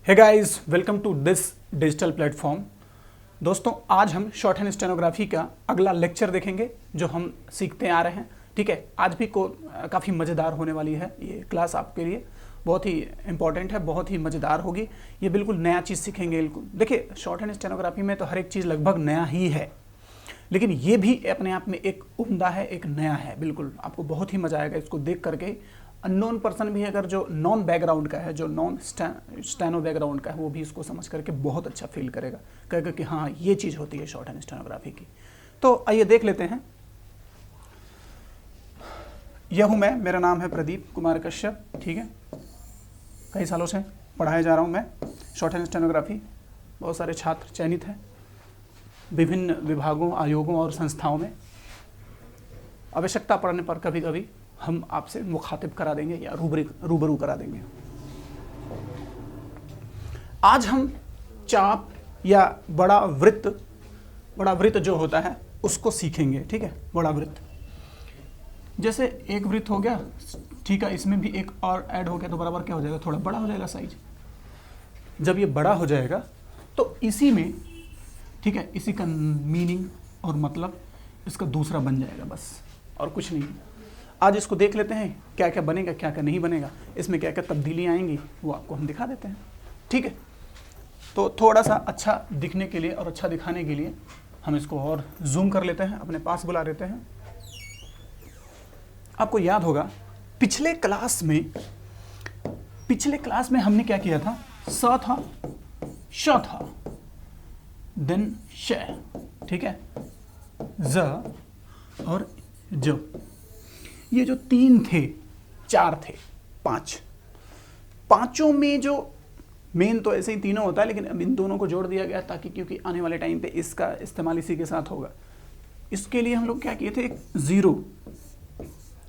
Hey guys, welcome to this digital platform. दोस्तों, आज हम शॉर्ट हैंड स्टेनोग्राफी का अगला लेक्चर देखेंगे जो हम सीखते आ रहे हैं। ठीक है, आज भी काफ़ी मज़ेदार होने वाली है ये क्लास आपके लिए। बहुत ही इंपॉर्टेंट है, बहुत ही मज़ेदार होगी। ये बिल्कुल नया चीज़ सीखेंगे। बिल्कुल देखिए, शॉर्ट हैंड स्टेनोग्राफी में तो हर एक चीज़ लगभग नया ही है, लेकिन ये भी अपने आप में एक उम्दा है, एक नया है। बिल्कुल आपको बहुत ही मज़ा आएगा इसको देख करके। अननोन पर्सन भी अगर जो नॉन बैकग्राउंड का है, जो नॉन स्टेनो बैकग्राउंड का है, वो भी इसको समझ करके बहुत अच्छा फील करेगा, कहेगा कि हाँ ये चीज़ होती है शॉर्ट हैंड स्टेनोग्राफी की। तो आइए देख लेते हैं। यह हूँ मैं, मेरा नाम है प्रदीप कुमार कश्यप। ठीक है, कई सालों से पढ़ाया जा रहा हूँ मैं शॉर्ट हैंड स्टेनोग्राफी। बहुत सारे छात्र चयनित हैं विभिन्न विभागों, आयोगों और संस्थाओं में। आवश्यकता पड़ने पर कभी कभी हम आपसे मुखातिब करा देंगे या रूबरू करा देंगे। आज हम चाप या बड़ा वृत्त जो होता है उसको सीखेंगे। ठीक है, बड़ा वृत्त, जैसे एक वृत्त हो गया, ठीक है, इसमें भी एक और ऐड हो गया तो बराबर क्या हो जाएगा, थोड़ा बड़ा हो जाएगा साइज। जब ये बड़ा हो जाएगा तो इसी में, ठीक है, इसी का मीनिंग और मतलब इसका दूसरा बन जाएगा, बस और कुछ नहीं। आज इसको देख लेते हैं, क्या क्या बनेगा, क्या क्या नहीं बनेगा, इसमें क्या क्या तब्दीलियाँ आएंगी, वो आपको हम दिखा देते हैं। ठीक है, तो थोड़ा सा अच्छा दिखने के लिए और अच्छा दिखाने के लिए हम इसको और जूम कर लेते हैं, अपने पास बुला लेते हैं। आपको याद होगा पिछले क्लास में हमने क्या किया था, स था, श था, देन श, ठीक है, ज और ज। ये जो तीन थे, चार थे, पांचों में जो मेन तो ऐसे ही तीनों होता है, लेकिन अब इन दोनों को जोड़ दिया गया ताकि, क्योंकि आने वाले टाइम पे इसका इस्तेमाल इसी के साथ होगा। इसके लिए हम लोग क्या किए थे, एक जीरो,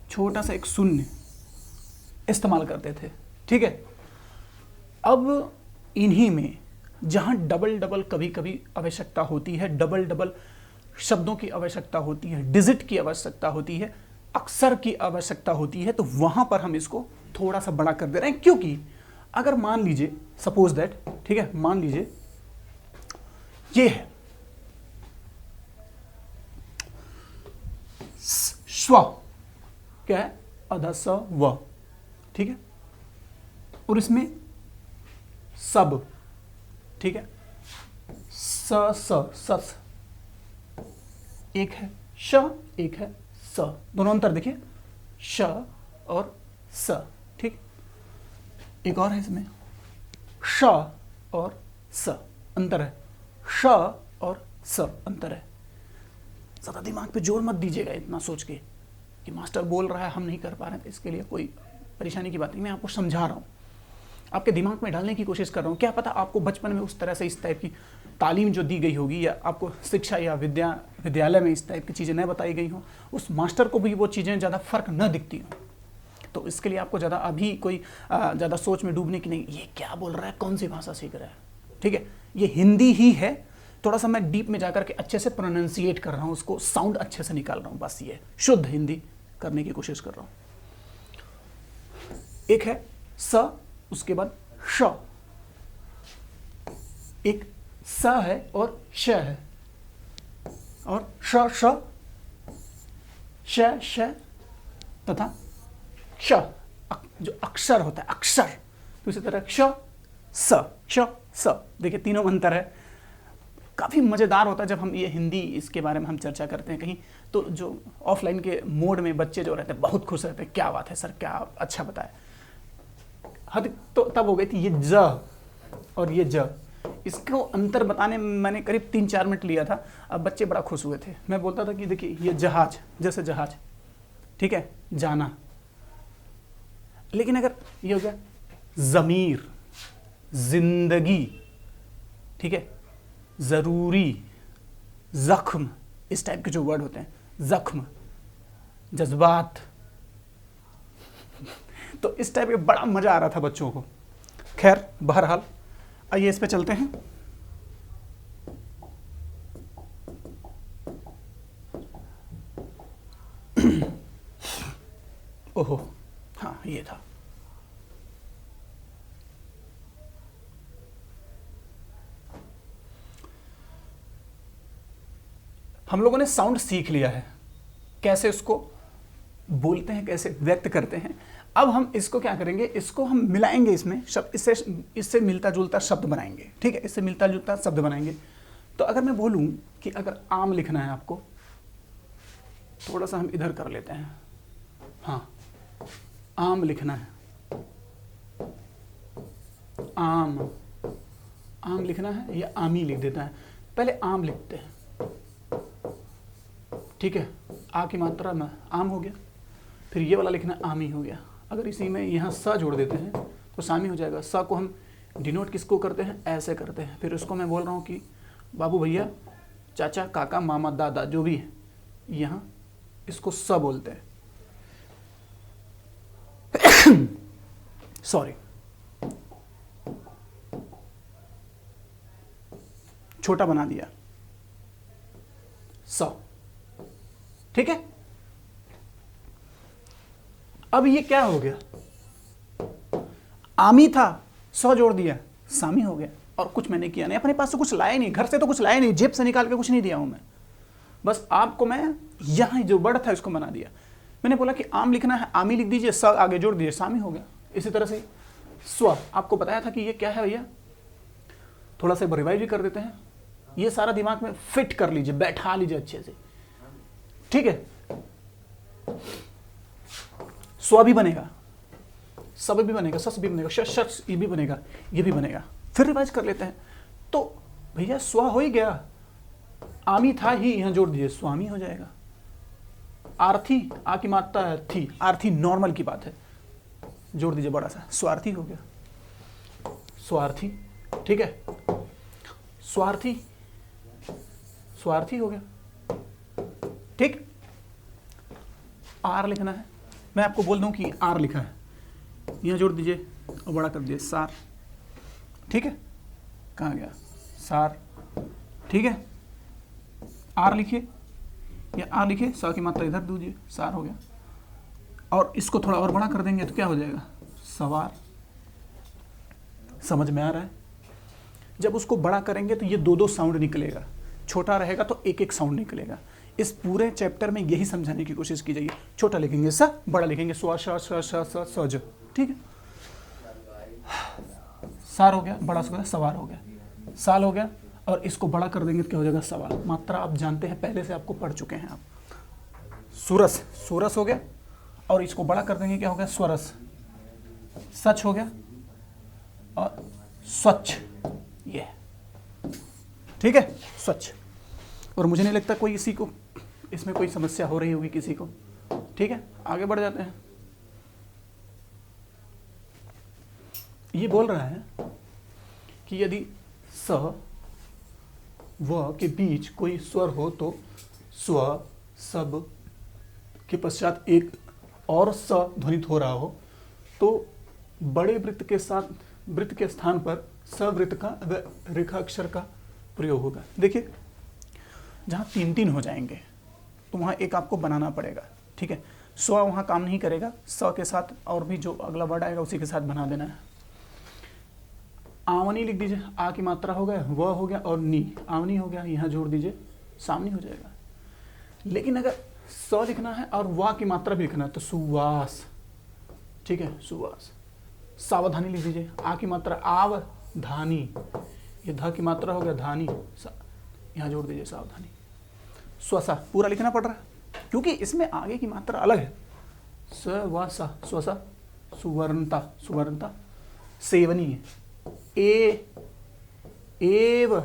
छोटा सा एक शून्य इस्तेमाल करते थे। ठीक है, अब इन्हीं में जहां डबल कभी कभी आवश्यकता होती है, डबल शब्दों की आवश्यकता होती है, डिजिट की आवश्यकता होती है, अक्षर की आवश्यकता होती है, तो वहां पर हम इसको थोड़ा सा बड़ा कर दे रहे हैं। क्योंकि अगर मान लीजिए, सपोज दैट, ठीक है, मान लीजिए ये है स्व, क्या है, अध स व, ठीक है, और इसमें सब, ठीक है, सस, एक है श, एक है स, दोनों अंतर देखिए, श और स। ठीक, एक और है इसमें श और स, अंतर है, श और स अंतर है। ज़्यादा दिमाग पे जोर मत दीजिएगा इतना सोच के कि मास्टर बोल रहा है हम नहीं कर पा रहे हैं, तो इसके लिए कोई परेशानी की बात नहीं। मैं आपको समझा रहा हूँ, आपके दिमाग में डालने की कोशिश कर रहा हूँ। क्या पता आपको बचपन में उस तरह से इस टाइप की तालीम जो दी गई होगी, या आपको शिक्षा या विद्यालय में इस टाइप की चीज़ें न बताई गई हों, उस मास्टर को भी वो चीज़ें ज़्यादा फर्क न दिखती हों। तो इसके लिए आपको ज़्यादा अभी कोई ज़्यादा सोच में डूबने की नहीं, ये क्या बोल रहा है, कौन सी भाषा सीख रहा है। ठीक है, ये हिंदी ही है, थोड़ा सा मैं डीप में जाकर के अच्छे से प्रोनाउंसिएट कर रहा हूँ, उसको साउंड अच्छे से निकाल रहा हूँ, बस ये शुद्ध हिंदी करने की कोशिश कर रहा हूँ। एक है स, उसके बाद श, एक स है और श है, और श तथा श, जो अक्षर होता है, अक्षर, तो इसी तरह श स, देखिए तीनों में अंतर है। काफ़ी मज़ेदार होता है जब हम ये हिंदी इसके बारे में हम चर्चा करते हैं कहीं, तो जो ऑफलाइन के मोड में बच्चे जो रहते हैं बहुत खुश रहते हैं, क्या बात है सर, क्या अच्छा बताया। हद तो तब हो गई थी ये ज और ये ज, इसको अंतर बताने में मैंने करीब 3-4 मिनट लिया था। अब बच्चे बड़ा खुश हुए थे। मैं बोलता था कि देखिए ये जहाज, जैसे जहाज, ठीक है, जाना, लेकिन अगर ये हो गया ज़मीर, जिंदगी, ठीक है, ज़रूरी, ज़ख्म, इस टाइप के जो वर्ड होते हैं, ज़ख्म, जज्बात, तो इस टाइप के बड़ा मज़ा आ रहा था बच्चों को। खैर, बहरहाल आइए इस पे चलते हैं। ओहो, हाँ ये था। हम लोगों ने साउंड सीख लिया है, कैसे उसको बोलते हैं, कैसे व्यक्त करते हैं। अब हम इसको क्या करेंगे, इसको हम मिलाएंगे इसमें शब्द, इससे मिलता जुलता शब्द बनाएंगे। ठीक है, इससे मिलता जुलता शब्द बनाएंगे। तो अगर मैं बोलूं कि अगर आम लिखना है आपको, थोड़ा सा हम इधर कर लेते हैं, हाँ आम लिखना है, आम आम लिखना है या आमी लिख देता है, पहले आम लिखते हैं। ठीक है, आ की मात्रा में आम हो गया, फिर ये वाला लिखना आमी हो गया। अगर इसी में यहाँ स जोड़ देते हैं तो सामी हो जाएगा। स को हम डिनोट किसको करते हैं, ऐसे करते हैं। फिर उसको मैं बोल रहा हूँ कि बाबू भैया, चाचा, काका, मामा, दादा, जो भी है, यहाँ इसको स बोलते हैं। सॉरी, छोटा बना दिया, स। ठीक है, अब ये क्या हो गया, आमी था, स जोड़ दिया, सामी हो गया। और कुछ मैंने किया नहीं, अपने पास से कुछ लाया नहीं, घर से तो कुछ लाया नहीं, जेब से निकाल के कुछ नहीं दिया हूं मैं। बस आपको मैं यहां जो वर्ड था इसको बना दिया। मैंने बोला कि आम लिखना है, आमी लिख दीजिए, स आगे जोड़ दीजिए, सामी हो गया। इसी तरह से स्व, आपको बताया था कि ये क्या है भैया, थोड़ा सा रिवाइज भी कर देते हैं। ये सारा दिमाग में फिट कर लीजिए, बैठा लीजिए अच्छे से। ठीक है, स्व भी बनेगा, सब भी बनेगा, सस भी बनेगा, शस ये भी बनेगा, ये भी बनेगा। फिर रिवाइज कर लेते हैं। तो भैया स्व हो ही गया, आमी था ही, यहां जोड़ दीजिए, स्वामी हो जाएगा। आर्थी, आ की मात्रा है थी, आर्थी नॉर्मल की बात है, जोड़ दीजिए बड़ा सा, स्वार्थी हो गया, स्वार्थी। ठीक है, स्वार्थी, स्वार्थी हो गया। ठीक, आर लिखना है, मैं आपको बोल दूं कि आर लिखा है, यहां जोड़ दीजिए और बड़ा कर दीजिए, सार। ठीक है, कहाँ गया, सार। ठीक है, आर लिखिए या आर लिखिए, सा की मात्रा इधर दीजिए, सार हो गया। और इसको थोड़ा और बड़ा कर देंगे तो क्या हो जाएगा, सवार। समझ में आ रहा है? जब उसको बड़ा करेंगे तो ये दो दो साउंड निकलेगा, छोटा रहेगा तो एक एक साउंड निकलेगा। इस पूरे चैप्टर में यही समझाने की कोशिश की जाएगी। छोटा लिखेंगे स, बड़ा लिखेंगे स्व, श, श, श, स, सज। ठीक है, सार हो गया, बड़ा हो गया, सवार हो गया, साल हो गया। और इसको बड़ा कर देंगे तो क्या हो जाएगा, सवाल। मात्रा आप जानते हैं, पहले से आपको पढ़ चुके हैं आप। सुरस, सुरस हो गया, और इसको बड़ा कर देंगे, क्या हो गया, स्वरस। सच हो गया, और स्वच्छ, ये। ठीक है, स्वच्छ। और मुझे नहीं लगता कोई इसी को, इसमें कोई समस्या हो रही होगी किसी को। ठीक है, आगे बढ़ जाते हैं। ये बोल रहा है कि यदि स व के बीच कोई स्वर हो तो स्व सब के पश्चात एक और स ध्वनित हो रहा हो तो बड़े वृत्त के साथ, वृत्त के स्थान पर सवृत्त का रेखा अक्षर का प्रयोग होगा। देखिए, जहाँ तीन तीन हो जाएंगे तो वहाँ एक आपको बनाना पड़ेगा। ठीक है, स्व वहाँ काम नहीं करेगा, स के साथ और भी जो अगला वर्ड आएगा उसी के साथ बना देना है। आवनी लिख दीजिए, आ की मात्रा हो गया, व हो गया, और नी, आवनी हो गया, यहाँ जोड़ दीजिए, सामनी हो जाएगा। लेकिन अगर स लिखना है और वा की मात्रा भी लिखना है तो सुवास। ठीक है, सुवास। सावधानी लिख दीजिए, आ की मात्रा आव, धानी, ये ध की मात्रा हो गया, धानी, यहाँ जोड़ दीजिए, सावधानी। स्वसा पूरा लिखना पड़ रहा है क्योंकि इसमें आगे की मात्रा अलग है। स व सा, स्वसा, सुवर्णता, सुवर्णता। सेवनीय, ए एव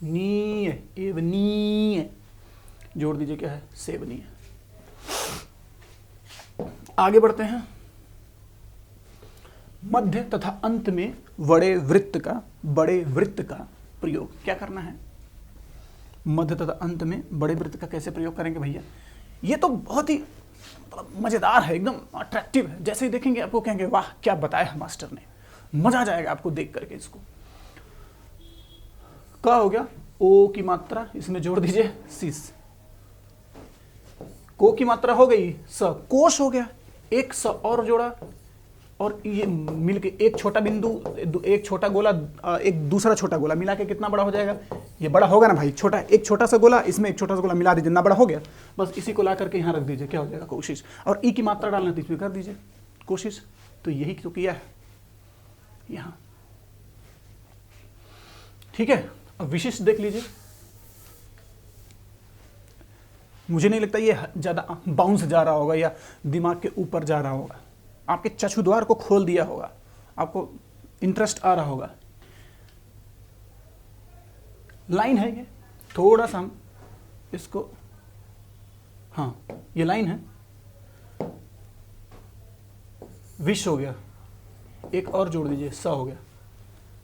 नीय, एवनीय, जोड़ दीजिए, क्या है, सेवनीय। आगे बढ़ते हैं। मध्य तथा अंत में बड़े वृत्त का प्रयोग क्या करना है। मध्य तथा अंत में बड़े वृत्त का कैसे प्रयोग करेंगे भैया, ये तो बहुत ही मजेदार है, एकदम अट्रैक्टिव है। जैसे ही देखेंगे आपको कहेंगे वाह क्या बताया मास्टर ने, मजा आ जाएगा आपको देख करके। इसको क हो गया, ओ की मात्रा इसमें जोड़ दीजिए, सिस। को की मात्रा हो गई, स, कोश हो गया, एक स और जोड़ा, और ये मिलके एक छोटा बिंदु, एक छोटा गोला, एक दूसरा छोटा गोला मिला के कितना बड़ा हो जाएगा, ये बड़ा होगा ना भाई, छोटा, एक छोटा सा गोला, इसमें एक छोटा सा गोला मिला दीजिए, ना बड़ा हो गया, बस इसी को ला करके यहाँ रख दीजिए, क्या हो जाएगा कोशिश, और ई की मात्रा डालना तो इसमें कर दीजिए कोशिश। तो यही तो किया है यहाँ, ठीक है। अब विशिष्ट देख लीजिए, मुझे नहीं लगता ये ज़्यादा बाउंस जा रहा होगा या दिमाग के ऊपर जा रहा होगा, आपके चक्षुद्वार को खोल दिया होगा, आपको इंटरेस्ट आ रहा होगा। लाइन है ये, थोड़ा सा हम इसको, हाँ ये लाइन है, विश हो गया, एक और जोड़ दीजिए, स हो गया,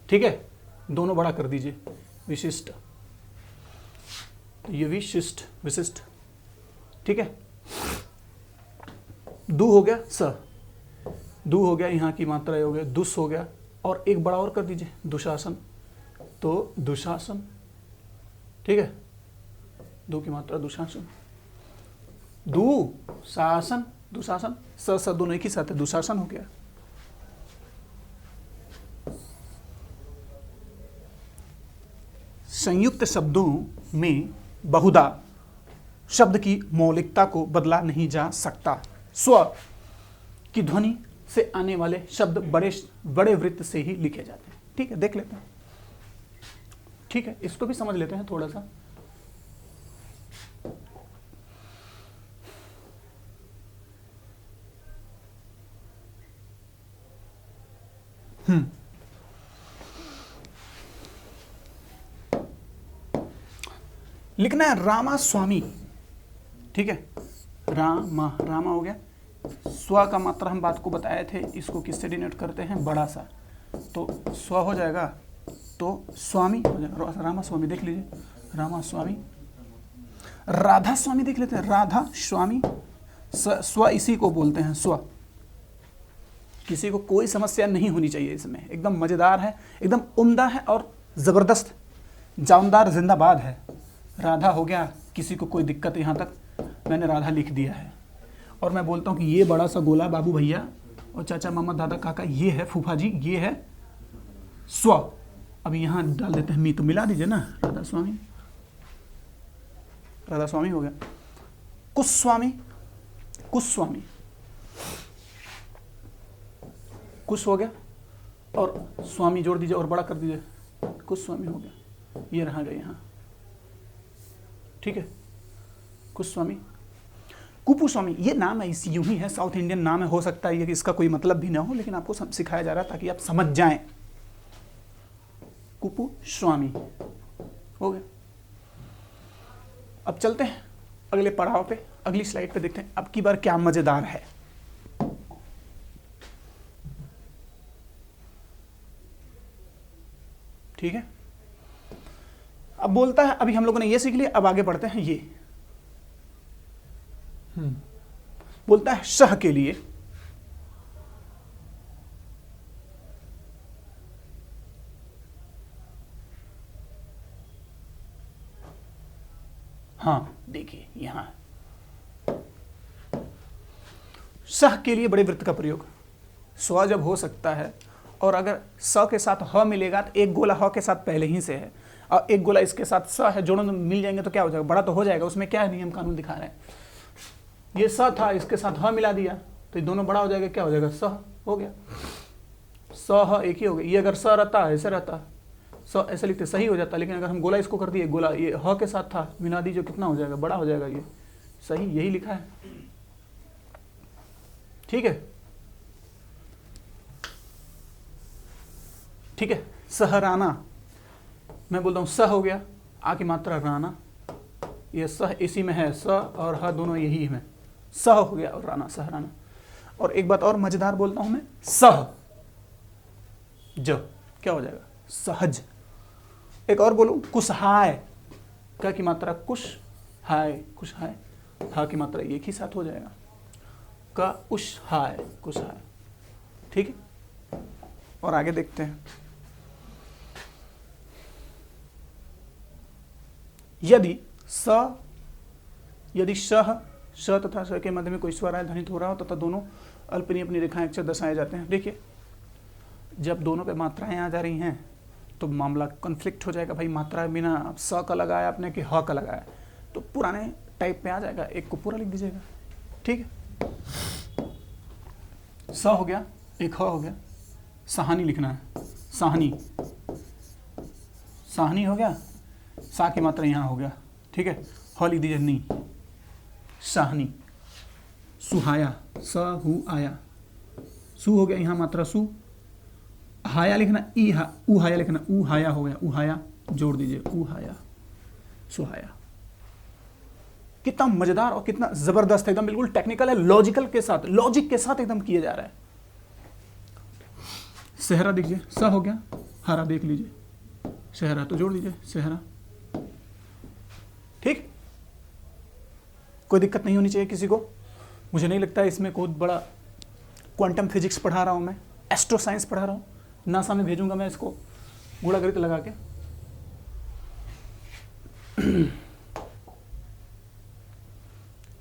ठीक है, दोनों बड़ा कर दीजिए, विशिष्ट, तो ये विशिष्ट, विशिष्ट, ठीक है। दु हो गया, स, दु हो गया, यहाँ की मात्रा हो गया, दुस हो गया, और एक बड़ा और कर दीजिए, दुशासन, तो दुशासन, ठीक है, दो की मात्रा दुशासन, दुशासन, दुशासन, स दोनों एक ही साथ है, दुशासन हो गया। संयुक्त शब्दों में बहुधा शब्द की मौलिकता को बदला नहीं जा सकता। स्व की ध्वनि से आने वाले शब्द बड़े वृत्त से ही लिखे जाते हैं, ठीक है, देख लेते हैं, ठीक है, इसको भी समझ लेते हैं थोड़ा सा। लिखना है रामा स्वामी, ठीक है, रामा, रामा हो गया, स्व का मात्रा हम बात को बताए थे, इसको किससे डिनोट करते हैं, बड़ा सा, तो स्व हो जाएगा, तो स्वामी हो जाएगा, रामा स्वामी देख लीजिए, रामा स्वामी। राधा स्वामी देख लेते हैं, राधा स्वामी, स्व इसी को बोलते हैं, स्व। किसी को कोई समस्या नहीं होनी चाहिए इसमें, एकदम मजेदार है, एकदम उम्दा है और जबरदस्त, जानदार, जिंदाबाद है। राधा हो गया, किसी को कोई दिक्कत, यहाँ तक मैंने राधा लिख दिया है, और मैं बोलता हूँ कि ये बड़ा सा गोला बाबू भैया और चाचा मामा दादा काका, ये है फूफा जी, ये है स्व। अब यहाँ डाल देते हैं मी, तो मिला दीजिए ना, राधा स्वामी, राधा स्वामी हो गया। कुस्वामी, कुस्वामी, कुश हो गया, और स्वामी जोड़ दीजिए और बड़ा कर दीजिए, कुस्वामी हो गया, ये रहा गया यहाँ, ठीक है, कुस्वामी। कुपुस्वामी, ये नाम है, इस यूं ही है, साउथ इंडियन नाम है, हो सकता है ये कि इसका कोई मतलब भी ना हो, लेकिन आपको सिखाया जा रहा है ताकि आप समझ जाएं। कुपुस्वामी हो गया। अब चलते हैं अगले पड़ाव पे, अगली स्लाइड पे देखते हैं अब की बार क्या मजेदार है। ठीक है, अब बोलता है, अभी हम लोगों ने ये सीख लिया, अब आगे बढ़ते हैं ये। बोलता है शह के लिए हाँ, देखिए यहां शह के लिए बड़े वृत्त का प्रयोग। स्व जब हो सकता है और अगर स के साथ ह मिलेगा तो एक गोला ह के साथ पहले ही से है और एक गोला इसके साथ स है, दोनों मिल जाएंगे तो क्या हो जाएगा, बड़ा तो हो जाएगा। उसमें क्या है, नियम कानून दिखा रहे हैं, ये स था, इसके साथ ह मिला दिया तो ये दोनों बड़ा हो जाएगा, क्या हो जाएगा, स हो गया। स ह एक ही हो गया। ये अगर स रहता ऐसे रहता, स ऐसे लिखते सही हो जाता, लेकिन अगर हम गोला इसको कर दिए, गोला ये ह के साथ था, मिला दीजिए, कितना हो जाएगा, बड़ा हो जाएगा, ये सही, यही लिखा है। ठीक है, ठीक है। सहराना, मैं बोलता हूँ स हो गया, आ की मात्रा राना, ये सह इसी में है, स और ह दोनों यही में, सह हो गया और राना, सहराना। और एक बात और मजेदार बोलता हूं मैं, सह ज क्या हो जाएगा, सहज। एक और बोलूं, कुशहाय, क की मात्रा कुश, हाय कुशहाय, हा की मात्रा एक ही साथ हो जाएगा, का उश हाय, कुशहाय। ठीक है, और आगे देखते हैं। यदि शह, श तथा श के मध्य में कोई स्वर ध्वनित हो रहा हो तथा दोनों अल्पनी अपनी रेखाएं अक्षर दर्शाए जाते हैं। देखिए, जब दोनों पे मात्राएं आ जा रही हैं तो मामला कन्फ्लिक्ट हो जाएगा भाई, मात्रा बिना स का लगाया आपने कि ह का लगाया, तो पुराने टाइप में आ जाएगा, एक को पूरा लिख दीजिएगा। ठीक है, स हो गया, एक ह हो गया, सहानी लिखना है, साहनी, साहनी हो गया, सा की मात्रा यहाँ हो गया। ठीक है, ह लिख दीजिए नी, साहनी, सुहाया, स हु आया, सु हो गया यहाँ मात्रा सु, हाया लिखना, ई हा, उ हाया लिखना, उ हाया हो गया, उ हाया जोड़ दीजिए, उ हाया, सुहाया। कितना मजेदार और कितना जबरदस्त, एकदम बिल्कुल टेक्निकल है, लॉजिकल के साथ, लॉजिक के साथ एकदम किया जा रहा है। सेहरा दीजिए, स हो गया, हरा देख लीजिए, सेहरा तो जोड़ दीजिए, सेहरा। ठीक, कोई दिक्कत नहीं होनी चाहिए किसी को। मुझे नहीं लगता है इसमें कोई बड़ा क्वांटम फिजिक्स पढ़ा रहा हूं मैं, एस्ट्रो साइंस पढ़ा रहा हूं, नासा में भेजूंगा मैं इसको गुणा गणित लगा के।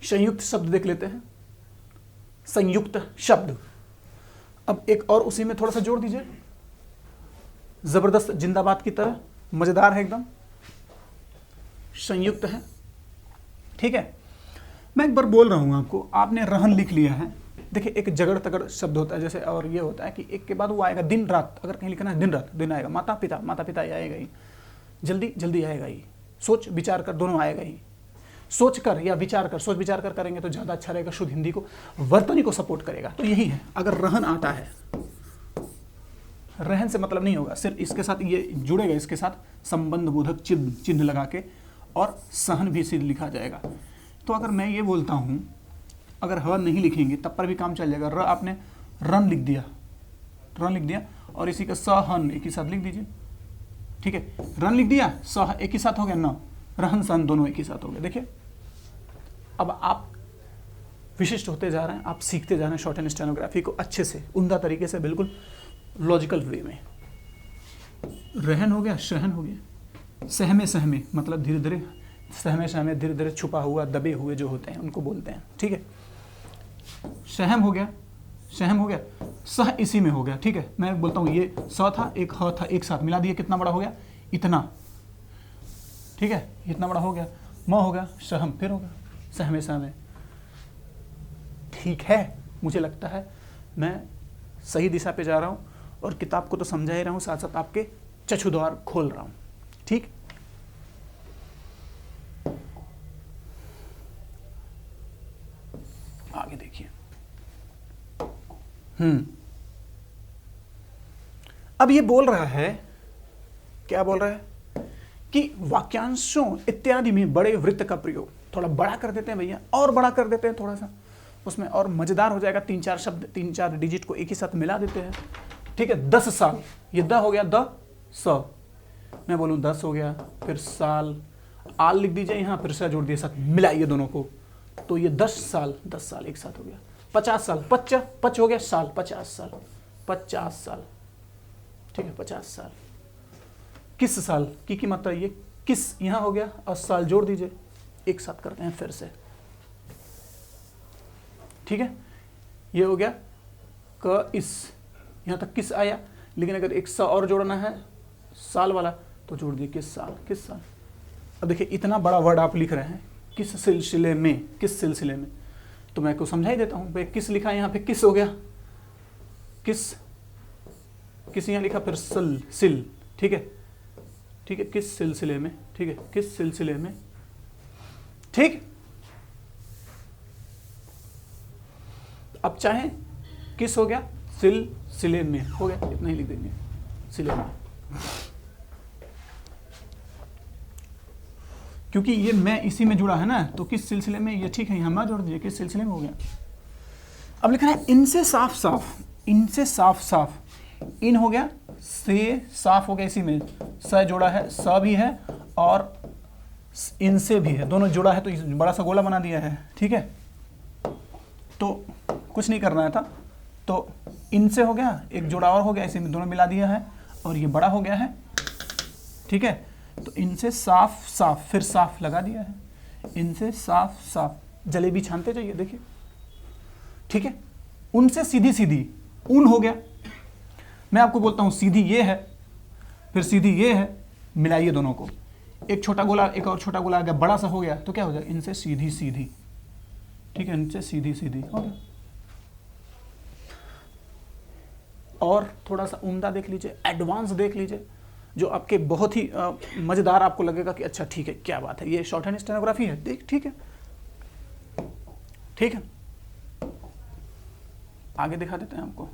संयुक्त शब्द देख लेते हैं, संयुक्त शब्द। अब एक और उसी में थोड़ा सा जोड़ दीजिए, जबरदस्त जिंदाबाद की तरह, मजेदार है एकदम, संयुक्त है। ठीक है, मैं एक बार बोल रहा हूं आपको, आपने रहन लिख लिया है। देखिए एक जगड़ तगड़ शब्द होता है जैसे, और ये होता है कि एक के बाद वो आएगा दिन रात, अगर कहीं लिखना है दिन रात, दिन आएगा, माता पिता, माता पिता ये आएगा ही, जल्दी जल्दी आएगा ही, सोच विचार कर दोनों आएगा ही, सोच कर या विचार कर, सोच विचार कर करेंगे तो ज़्यादा अच्छा रहेगा, शुद्ध हिंदी को, वर्तनी को सपोर्ट करेगा। तो यही है, अगर रहन आता है, रहन से मतलब नहीं होगा, सिर्फ इसके साथ ये जुड़ेगा, इसके साथ संबंध बोधक चिन्ह लगा के, और सहन भी सिद्ध लिखा जाएगा। तो अगर मैं ये बोलता हूँ, अगर ह नहीं लिखेंगे तब पर भी काम चल जाएगा। र आपने रन लिख दिया, रन लिख दिया, और इसी का सहन एक ही साथ लिख दीजिए। ठीक है, रन लिख दिया, सह एक ही साथ हो गया, न रहन सहन दोनों एक ही साथ हो गए। देखिए अब आप विशिष्ट होते जा रहे हैं, आप सीखते जा रहे हैं शॉर्ट हैंड स्टेनोग्राफी को अच्छे से, उम्दा तरीके से, बिल्कुल लॉजिकल वे में। रहन हो गया, शहन हो गया, सहमे सहमे मतलब धीरे धीरे, सहमे सहमे धीरे धीरे छुपा हुआ, दबे हुए जो होते हैं उनको बोलते हैं। ठीक है, सहम हो गया, सहम हो गया, सह इसी में हो गया। ठीक है, मैं बोलता हूँ ये स था, एक ह था, एक साथ मिला दिए, कितना बड़ा हो गया, इतना। ठीक है, इतना बड़ा हो गया, म हो गया, सहम फिर हो गया, सहमे सहमे। ठीक है, मुझे लगता है मैं सही दिशा पे जा रहा हूँ, और किताब को तो समझा ही रहा हूँ, साथ साथ आपके चक्षुद्वार खोल रहा हूँ। ठीक, आगे देखिए। अब ये बोल रहा है, क्या बोल रहा है कि वाक्यांशों इत्यादि में बड़े वृत्त का प्रयोग, थोड़ा बड़ा कर देते हैं भैया, और बड़ा कर देते हैं थोड़ा सा, उसमें और मजेदार हो जाएगा। 3-4 शब्द, 3-4 डिजिट को एक ही साथ मिला देते हैं। ठीक है, 10 साल, ये द हो गया, द स, मैं बोलूं 10 हो गया, फिर साल, आल लिख दीजिए यहाँ, फिर से जोड़ दिए, साथ मिलाइए दोनों को, तो ये 10 साल, 10 साल एक साथ हो गया। 50 साल, पच हो गया, साल, 50 साल, 50 साल। ठीक है, 50 साल। किस साल की मात्रा, ये किस यहाँ हो गया, और साल जोड़ दीजिए, एक साथ करते हैं फिर से। ठीक है, ये हो गया क इस, यहाँ तक किस आया, लेकिन अगर एक सा और जोड़ना है साल वाला, तो जोड़ दिए किस साल, किस साल। अब देखिए इतना बड़ा वर्ड आप लिख रहे हैं, किस सिलसिले में, किस सिलसिले में, तो मैं को समझा ही देता हूँ भाई, किस लिखा है यहाँ पे, किस हो गया, किस, किस यहाँ लिखा, फिर सिल। ठीक है, ठीक है, किस सिलसिले में, ठीक है, किस सिलसिले में। ठीक, अब चाहे किस हो गया, सिलसिले में हो गया, इतना ही लिख देंगे, सिले में, क्योंकि ये मैं इसी में जुड़ा है ना, तो किस सिलसिले में, ये ठीक है, यहाँ मैं जोड़ दीजिए, किस सिलसिले में हो गया। अब लिखना है इनसे साफ साफ, इनसे साफ साफ, इन हो गया, से साफ हो गया, इसी में स जोड़ा है, स भी है और इनसे भी है, दोनों जुड़ा है, तो बड़ा सा गोला बना दिया है। ठीक है, तो कुछ नहीं करना था, तो इनसे हो गया, एक जोड़ा और हो गया, इसी में दोनों मिला दिया है, और ये बड़ा हो गया है। ठीक है, तो इनसे साफ साफ, फिर साफ लगा दिया है, इनसे साफ साफ, जलेबी छानते जाइए, देखिए। ठीक है, उनसे सीधी सीधी, उन हो गया, मैं आपको बोलता हूं सीधी ये है, फिर सीधी ये है, मिलाइए दोनों को, एक छोटा गोला एक और छोटा गोला आ गया, बड़ा सा हो गया, तो क्या हो जाएगा, इनसे सीधी सीधी, ठीक है, इनसे सीधी सीधी हो गया। और थोड़ा सा उम्दा देख लीजिए, एडवांस देख लीजिए, जो आपके बहुत ही मज़ेदार आपको लगेगा कि अच्छा ठीक है, क्या बात है, ये शॉर्ट हैंड स्टेनोग्राफी है, देख ठीक है, ठीक है। आगे दिखा देते हैं आपको।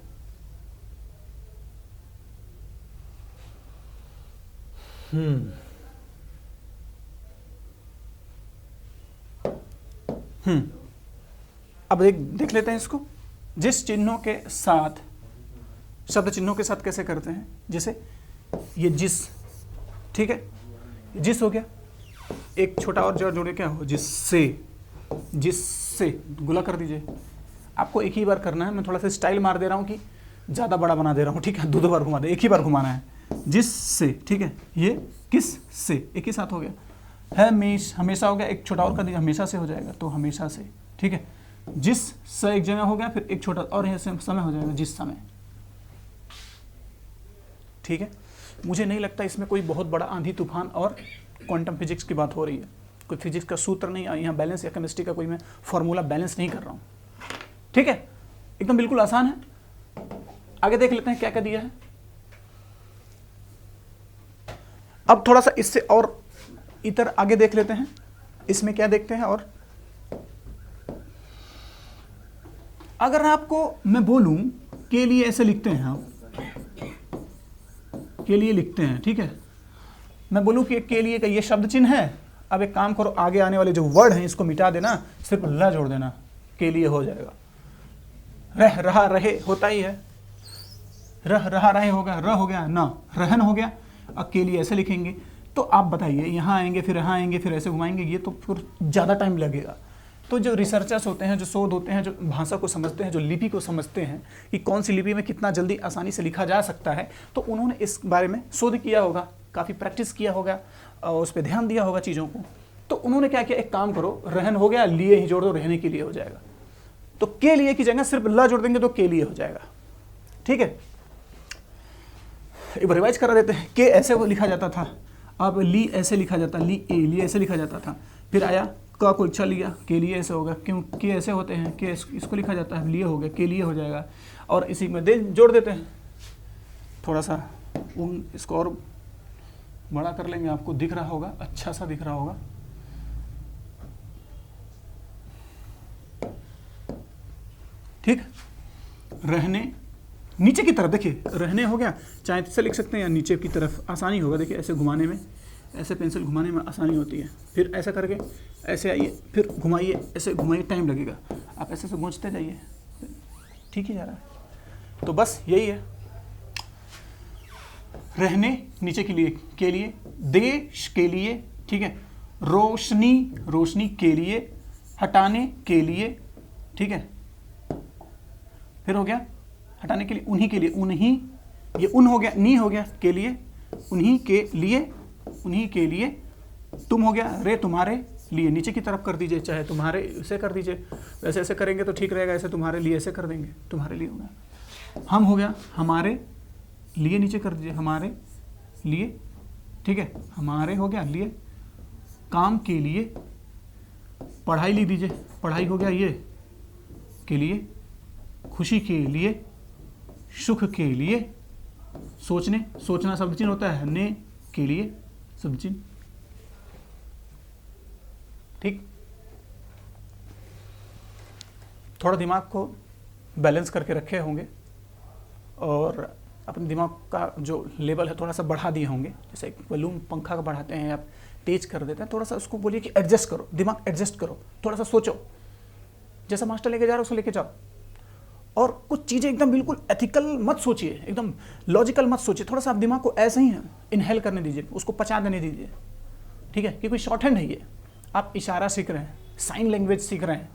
अब देख लेते हैं इसको, जिस चिन्हों के साथ, शब्द चिन्हों के साथ कैसे करते हैं, जैसे ये जिस, ठीक है, जिस हो गया, एक छोटा और जोड़ जोड़े क्या हो, जिससे, जिससे गुला कर दीजिए। आपको एक ही बार करना है, मैं थोड़ा सा स्टाइल मार दे रहा हूँ कि ज़्यादा बड़ा बना दे रहा हूँ, ठीक है, दो बार घुमा दे, एक ही बार घुमाना है, जिससे, ठीक है, ये किस से, एक ही साथ हो गया, है हमेशा हो गया, एक छोटा और कर दीजिए, हमेशा से हो जाएगा, तो हमेशा से, ठीक है, जिस से एक जगह हो गया, फिर एक छोटा और यहाँ से समय हो जाएगा, जिस समय, ठीक है। मुझे नहीं लगता इसमें कोई बहुत बड़ा आंधी तूफान और क्वांटम फिजिक्स की बात हो रही है, कोई फिजिक्स का सूत्र नहीं, यहाँ बैलेंस या केमिस्ट्री का कोई मैं फॉर्मूला बैलेंस नहीं कर रहा हूँ, ठीक है, एकदम बिल्कुल आसान है। आगे देख लेते हैं क्या क्या दिया है। अब थोड़ा सा इससे और इधर आगे देख लेते हैं, इसमें क्या देखते हैं। और अगर आपको मैं बोलूं के लिए ऐसे लिखते हैं, आप के लिए लिखते हैं, ठीक है, मैं बोलूं कि के लिए का ये शब्द चिन्ह है, अब एक काम करो, आगे आने वाले जो वर्ड हैं इसको मिटा देना, सिर्फ ल जोड़ देना, के लिए हो जाएगा। रह रहा रहे होता ही है, रह रहा रहे होगा, र हो गया ना, रहन हो गया, अब के लिए ऐसे लिखेंगे। तो आप बताइए, यहाँ आएंगे फिर यहाँ आएंगे फिर ऐसे घुमाएंगे, ये तो फिर ज़्यादा टाइम लगेगा। तो जो रिसर्चर्स होते हैं, जो शोध होते हैं, जो भाषा को समझते हैं, जो लिपि को समझते हैं कि कौन सी लिपि में कितना जल्दी आसानी से लिखा जा सकता है, तो उन्होंने इस बारे में शोध किया होगा, काफ़ी प्रैक्टिस किया होगा और उस पर ध्यान दिया होगा चीज़ों को। तो उन्होंने क्या किया, एक काम करो, रहन हो गया, लिए ही जोड़ दो, रहने के लिए हो जाएगा। तो के लिए की जगह सिर्फ ला जोड़ देंगे तो के लिए हो जाएगा, ठीक है। एक बार रिवाइज करा देते हैं। के ऐसे वो लिखा जाता था, अब ली ऐसे लिखा जाता, ली ए, ली ऐसे लिखा जाता था, फिर आया का को इच्छा लिया, के लिए ऐसे होगा, क्यों के ऐसे होते हैं, के इसको लिखा जाता है, लिए हो गया, के लिए हो जाएगा। और इसी में दे जोड़ देते हैं, थोड़ा सा इसको और बड़ा कर लेंगे, आपको दिख रहा होगा, अच्छा सा दिख रहा होगा। ठीक, रहने नीचे की तरफ, देखिए रहने हो गया, चाहे से लिख सकते हैं या नीचे की तरफ, आसानी होगा, देखिए ऐसे घुमाने में, ऐसे पेंसिल घुमाने में आसानी होती है। फिर ऐसा करके ऐसे आइए, फिर घुमाइए, ऐसे घुमाइए, टाइम लगेगा, आप ऐसे से गूंजते जाइए, ठीक ही जा रहा है। तो बस यही है, रहने नीचे के लिए, देश के लिए, ठीक है, रोशनी, रोशनी के लिए, हटाने के लिए, ठीक है, फिर हो गया हटाने के लिए, उन्हीं के लिए, उन्हीं, ये उन हो गया, नी हो गया, के लिए, उन्हीं के लिए, उन्हीं के लिए, तुम हो गया, रे तुम्हारे लिए, नीचे की तरफ कर दीजिए, चाहे तुम्हारे ऐसे कर दीजिए, वैसे ऐसे करेंगे तो ठीक रहेगा, ऐसे तुम्हारे लिए ऐसे कर देंगे, तुम्हारे लिए हो गया। हम हो गया, हमारे लिए, नीचे कर दीजिए, हमारे लिए, ठीक है, हमारे हो गया लिए, काम के लिए, पढ़ाई लिख दीजिए, पढ़ाई हो गया ये के लिए, खुशी के लिए, सुख के लिए, सोचने, सोचना शब्द चिन्ह होता है, ने के लिए शब्द चिन्ह, ठीक। थोड़ा दिमाग को बैलेंस करके रखे होंगे और अपने दिमाग का जो लेवल है थोड़ा सा बढ़ा दिए होंगे, जैसे एक वॉल्यूम पंखा का बढ़ाते हैं, आप तेज कर देते हैं, थोड़ा सा उसको बोलिए कि एडजस्ट करो, दिमाग एडजस्ट करो, थोड़ा सा सोचो, जैसा मास्टर लेके जा रहा है उसको लेके जाओ। और कुछ चीज़ें एकदम बिल्कुल एथिकल मत सोचिए, एकदम लॉजिकल मत सोचिए, थोड़ा सा आप दिमाग को ऐसे ही इनहेल करने दीजिए, उसको पचा देने दीजिए, ठीक है, कि कोई शॉर्ट हैंड है ये, आप इशारा सीख रहे हैं, साइन लैंग्वेज सीख रहे हैं,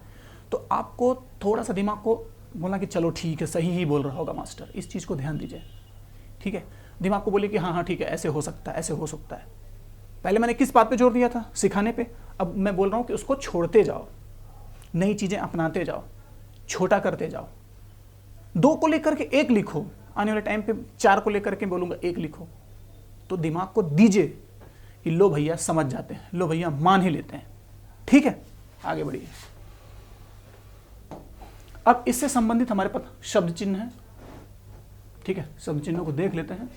तो आपको थोड़ा सा दिमाग को बोलना कि चलो ठीक है, सही ही बोल रहा होगा मास्टर, इस चीज़ को ध्यान दीजिए, ठीक है। दिमाग को बोलिए कि हाँ हाँ ठीक है, ऐसे हो सकता है, ऐसे हो सकता है। पहले मैंने किस बात पे जोर दिया था, सिखाने पे, अब मैं बोल रहा हूँ कि उसको छोड़ते जाओ, नई चीज़ें अपनाते जाओ, छोटा करते जाओ। 2 को लेकर के 1 लिखो, आने वाले टाइम पे 4 को लेकर के बोलूँगा 1 लिखो, तो दिमाग को दीजिए कि लो भैया समझ जाते हैं, लो भैया मान ही लेते हैं। ठीक है, आगे बढ़िए। अब इससे संबंधित हमारे पास शब्द चिन्ह है। ठीक है, शब्द चिन्हों को देख लेते हैं।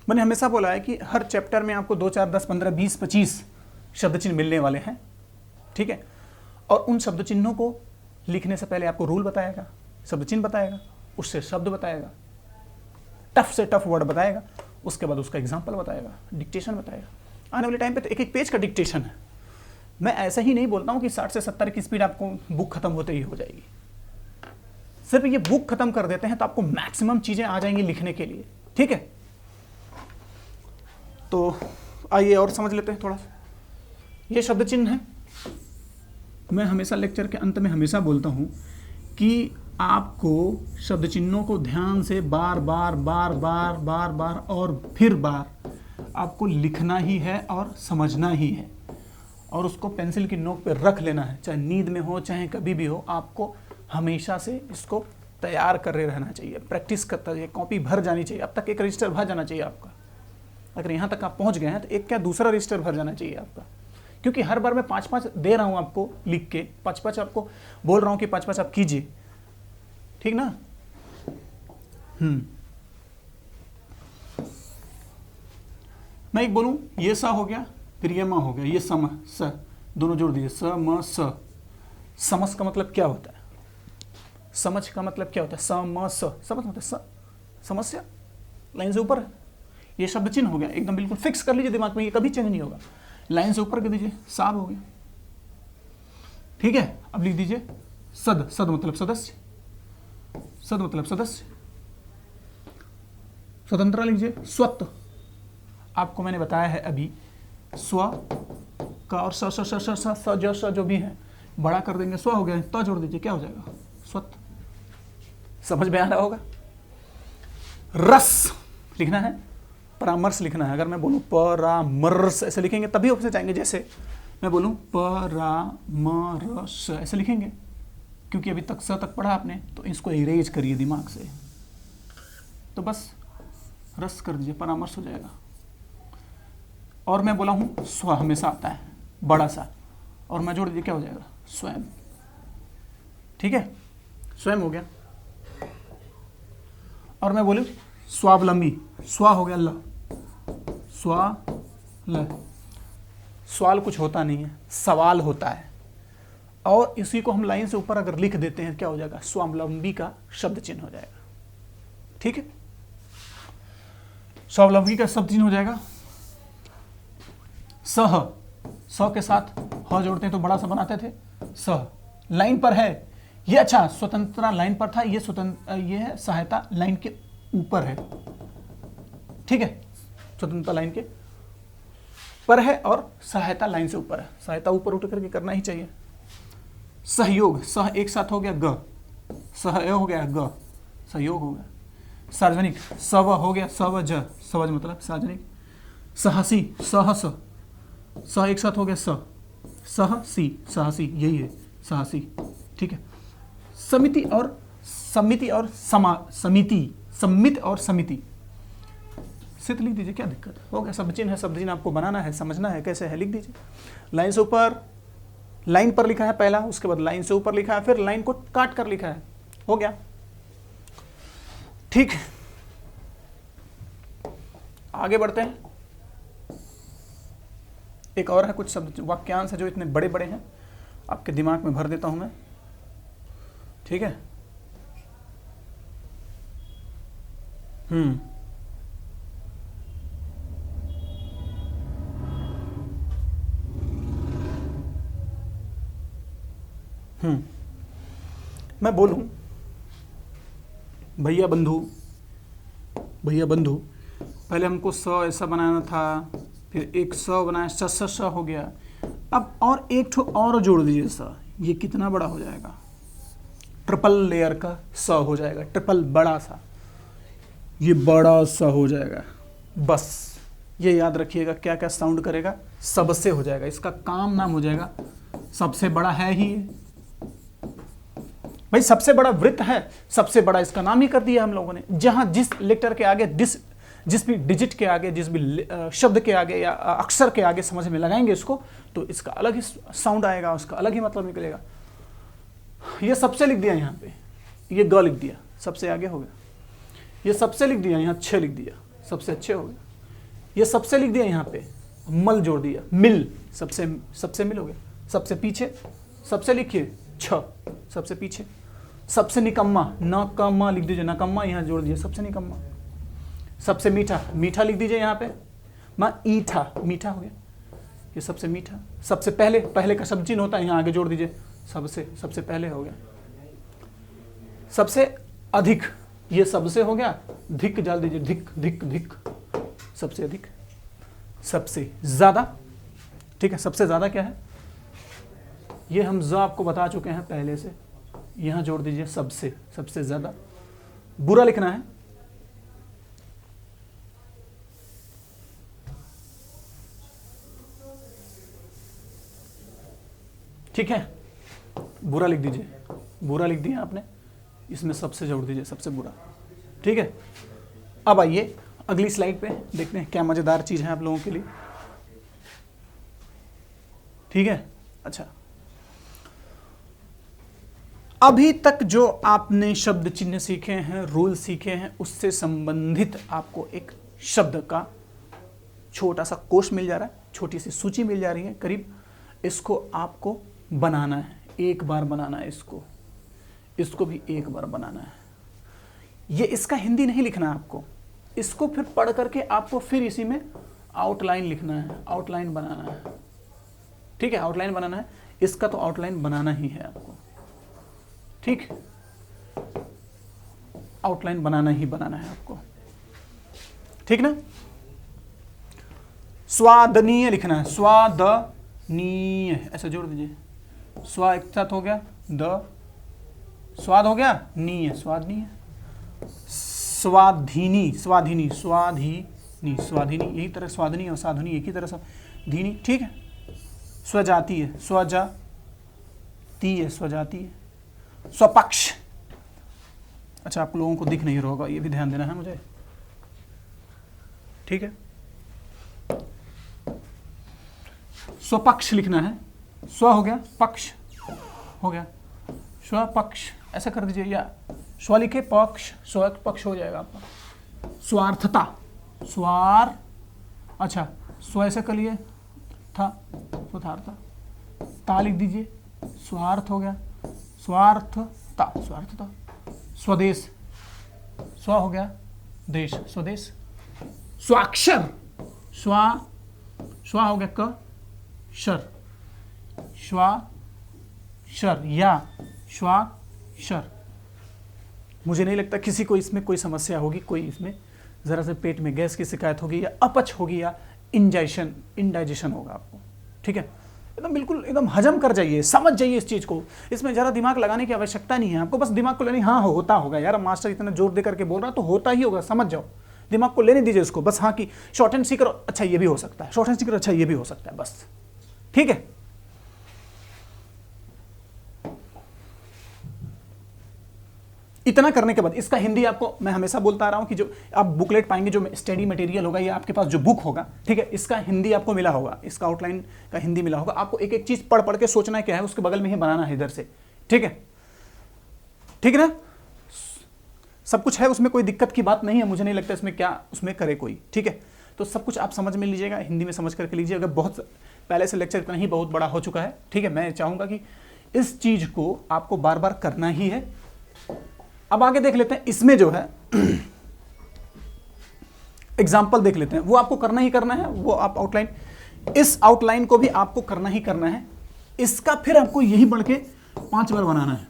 मैंने हमेशा बोला है कि हर चैप्टर में आपको 2, 4, 10, 15, 20, 25 शब्द चिन्ह मिलने वाले हैं। ठीक है, और उन शब्द चिन्हों को लिखने से पहले आपको रूल बताएगा, शब्द चिन्ह बताएगा, उससे शब्द बताएगा, टफ से टफ वर्ड बताएगा, उसके बाद उसका एग्जाम्पल बताएगा, डिक्टेशन बताएगा। आने वाले टाइम पे तो एक एक पेज का डिक्टेशन है। मैं ऐसा ही नहीं बोलता हूँ कि 60 से 70 की स्पीड आपको बुक खत्म होते ही हो जाएगी। सिर्फ ये बुक खत्म कर देते हैं तो आपको मैक्सिमम चीजें आ जाएंगी लिखने के लिए। ठीक है, तो आइए और समझ लेते हैं थोड़ा सा। ये शब्द चिन्ह है। मैं हमेशा लेक्चर के अंत में हमेशा बोलता हूँ कि आपको शब्द चिन्हों को ध्यान से बार बार बार बार बार बार और फिर बार आपको लिखना ही है और समझना ही है, और उसको पेंसिल की नोक पे रख लेना है, चाहे नींद में हो चाहे कभी भी हो। आपको हमेशा से इसको तैयार कर रहना चाहिए, प्रैक्टिस करता चाहिए, कॉपी भर जानी चाहिए। अब तक एक रजिस्टर भर जाना चाहिए आपका। अगर यहाँ तक आप पहुँच गए हैं तो एक क्या दूसरा रजिस्टर भर जाना चाहिए आपका, क्योंकि हर बार मैं 5-5 दे रहा हूँ आपको लिख के, 5-5 आपको बोल रहा हूँ कि 5-5 आप कीजिए। ठीक ना? मैं एक बोलूँ, ये सा हो गया, फिर ये म हो गया, ये सम स, दोनों जोड़ दीजिए, स म स। समझ का मतलब क्या होता है? समझ का मतलब क्या होता है? स म स, समझ मतलब समस्या, लाइन से ऊपर है। ये शब्द चिन्ह हो गया, एकदम बिल्कुल फिक्स कर लीजिए दिमाग में, ये कभी चेंज नहीं होगा। लाइन से ऊपर कर दीजिए, साब हो गया। ठीक है, अब लिख दीजिए सद। सद मतलब सदस्य, सद मतलब सदस्य। स्वतंत्रता लीजिए, स्वत। आपको मैंने बताया है अभी, स्व का और स जो भी है बड़ा कर देंगे, स्व हो गया, तो जोड़ दीजिए, क्या हो जाएगा? स्वत। समझ में आ रहा होगा? रस लिखना है, परामर्श लिखना है। अगर मैं बोलूं परामर्श ऐसे लिखेंगे तभी ऑप्शन जाएंगे। जैसे मैं बोलूं परामर्श ऐसे लिखेंगे, क्योंकि अभी तक स तक पढ़ा आपने, तो इसको इरेज करिए दिमाग से, तो बस रस कर दीजिए, परामर्श हो जाएगा। और मैं बोला हूं स्व हमेशा आता है बड़ा सा, और मैं जोड़ दीजिए, क्या हो जाएगा? स्वयं। ठीक है, स्वयं हो गया। और मैं बोलूं स्वावलंबी, स्वा हो गया ल, स्वा ल। सवाल कुछ होता नहीं है, सवाल होता है, और इसी को हम लाइन से ऊपर अगर लिख देते हैं क्या हो जाएगा? स्वावलंबी का शब्द चिन्ह हो जाएगा। ठीक है, स्वावलंबी का शब्द चिन्ह हो जाएगा सह। स के साथ ह जोड़ते हैं तो बड़ा सा बनाते थे, सह। लाइन पर है ये, अच्छा स्वतंत्रता लाइन पर था, ये स्वतंत्र, ये है सहायता लाइन के ऊपर है। ठीक है, स्वतंत्रता लाइन के पर है और सहायता लाइन से ऊपर है। सहायता ऊपर उठ करके करना ही चाहिए। सहयोग, सह एक साथ हो गया ग, सह हो गया ग, सहयोग हो गया। सार्वजनिक, सव हो गया सव ज, सवज मतलब सार्वजनिक। साहसी, सहस, सह एक साथ हो गया स, सहसी, साहसी, यही है साहसी। ठीक है, समिति और समिति और समिति, सम्मित और समिति। सित लिख दीजिए, क्या दिक्कत है? हो गया, शब्द चिन्ह है, शब्द चिन्ह आपको बनाना है, समझना है कैसे है, लिख दीजिए। लाइन से ऊपर, लाइन पर लिखा है पहला, उसके बाद लाइन से ऊपर लिखा है, फिर लाइन को काट कर लिखा है, हो गया। ठीक, आगे बढ़ते हैं। एक और है, कुछ शब्द वाक्यांश है जो इतने बड़े बड़े हैं, आपके दिमाग में भर देता हूं मैं। ठीक है, मैं बोलूं भैया बंधु, भैया बंधु, पहले हमको स ऐसा बनाना था, फिर एक स बनाया, स हो गया। अब और एक ठो और जोड़ दीजिए स, ये कितना बड़ा हो जाएगा? ट्रिपल लेयर का स हो जाएगा, ट्रिपल बड़ा सा, ये बड़ा सा हो जाएगा। बस ये याद रखिएगा, क्या क्या साउंड करेगा? सबसे हो जाएगा, इसका काम नाम हो जाएगा सबसे बड़ा है ही। भाई सबसे बड़ा वृत्त है, सबसे बड़ा इसका नाम ही कर दिया हम लोगों ने। जहां जिस लेटर के आगे, जिस भी डिजिट के आगे, जिस भी शब्द के आगे या अक्षर के आगे समझ में लगाएंगे इसको, तो इसका अलग ही साउंड आएगा, उसका अलग ही मतलब निकलेगा। ये सबसे लिख दिया यहाँ पे, ये ग लिख दिया, सबसे आगे हो गया। ये सबसे लिख दिया, यहाँ छः लिख दिया, सबसे अच्छे हो गया। ये सबसे लिख दिया, यहाँ पे मल जोड़ दिया, मिल, सबसे मिल हो गया। सबसे पीछे, सबसे लिखिए छ, सबसे पीछे। सबसे निकम्मा, नकम्मा लिख दीजिए, नकम्मा यहाँ जोड़ दीजिए, सबसे निकम्मा। सबसे मीठा, मीठा लिख दीजिए यहाँ पे, ईठा, मीठा हो गया, ये सबसे मीठा। सबसे पहले, पहले का शब्द चिन्ह होता है, यहाँ आगे जोड़ दीजिए, सबसे पहले हो गया। सबसे अधिक, ये सबसे हो गया, धिक डाल दीजिए, धिक धिक धिक, सबसे अधिक। सबसे ज्यादा, ठीक है, सबसे ज्यादा क्या है, ये हम ज आपको बता चुके हैं पहले से, यहां जोड़ दीजिए सबसे ज्यादा। बुरा लिखना है, ठीक है, बुरा लिख दीजिए, बुरा लिख दिया आपने, इसमें सबसे जोड़ दीजिए, सबसे बुरा, ठीक है। अब आइए अगली स्लाइड पे देखते हैं क्या मजेदार चीज है आप लोगों के लिए, ठीक है। अच्छा, अभी तक जो आपने शब्द चिन्ह सीखे हैं, रूल सीखे हैं, उससे संबंधित आपको एक शब्द का छोटा सा कोश मिल जा रहा है, छोटी सी सूची मिल जा रही है करीब। इसको आपको बनाना है, एक बार बनाना है इसको भी एक बार बनाना है। ये इसका हिंदी नहीं लिखना है आपको, इसको फिर पढ़ करके आपको फिर इसी में आउटलाइन लिखना है, आउटलाइन बनाना है, ठीक है, आउटलाइन बनाना है। इसका तो आउटलाइन बनाना ही है आपको, ठीक, आउटलाइन बनाना ही बनाना है आपको, ठीक ना। स्वादनीय लिखना है, स्वादनीय ऐसा जोड़ दीजिए, स्वा एक साथ हो गया, द स्वाद हो गया, नीय स्वादनीय। स्वाधीनी, स्वाधीनी, स्वाधीनी, स्वाधीनी, यही तरह स्वाधनी और साधुनी एक ही तरह से धीनी, ठीक है। स्वजातीय, स्वजातीय, स्वजातीय। स्वपक्ष, अच्छा आप लोगों को दिख नहीं रहा होगा, ये भी ध्यान देना है मुझे, ठीक है। स्वपक्ष लिखना है, स्व हो गया, पक्ष हो गया, स्वपक्ष ऐसा कर दीजिए, या स्व लिखे पक्ष, स्व पक्ष हो जाएगा आपका। स्वार्थता, अच्छा स्व ऐसे कर लिए, था स्वार्थता, ता लिख दीजिए, स्वार्थ हो गया, स्वार्थता, स्वार्थता। स्वदेश, स्व हो गया, देश, स्वदेश। स्वाक्षर, स्वा हो गया, क शर, श्वाक्षर या श्वाक्षर। मुझे नहीं लगता किसी को इसमें कोई समस्या होगी, कोई इसमें जरा से पेट में गैस की शिकायत होगी या अपच होगी या इंडाइजेशन होगा आपको, ठीक है। एकदम बिल्कुल एकदम हजम कर जाइए, समझ जाइए इस चीज़ को, इसमें ज़रा दिमाग लगाने की आवश्यकता नहीं है आपको, बस दिमाग को लेनी, हाँ होता होगा यार, मास्टर इतना जोर दे करके बोल रहा तो होता ही होगा, समझ जाओ, दिमाग को लेने दीजिए इसको, बस हाँ कि शॉर्ट हैंड सीकर अच्छा ये भी हो सकता है, शॉर्ट हैंड सीकर अच्छा ये भी हो सकता है, बस, ठीक है। इतना करने के बाद इसका हिंदी आपको मैं हमेशा बोलता आ रहा हूं कि जो आप बुकलेट पाएंगे, जो स्टडी मटेरियल होगा या आपके पास जो बुक होगा, ठीक है, इसका हिंदी आपको मिला होगा, इसका आउटलाइन का हिंदी मिला होगा। आपको एक एक चीज पढ़ पढ़ के सोचना है क्या है, उसके बगल में ही बनाना है इधर से, ठीक है, ठीक है ना। सब कुछ है, उसमें कोई दिक्कत की बात नहीं है, मुझे नहीं लगता इसमें क्या उसमें करे कोई, ठीक है। तो सब कुछ आप समझ में लीजिएगा, हिंदी में समझ करके लीजिए। अगर बहुत पहले से लेक्चर इतना ही बहुत बड़ा हो चुका है, ठीक है, मैं चाहूंगा कि इस चीज को आपको बार बार करना ही है। अब आगे देख लेते हैं, इसमें जो है एग्जाम्पल देख लेते हैं, वो आपको करना ही करना है, वो आप आउटलाइन, इस आउटलाइन को भी आपको करना ही करना है। इसका फिर आपको यही बढ़ के 5 बार बनाना है,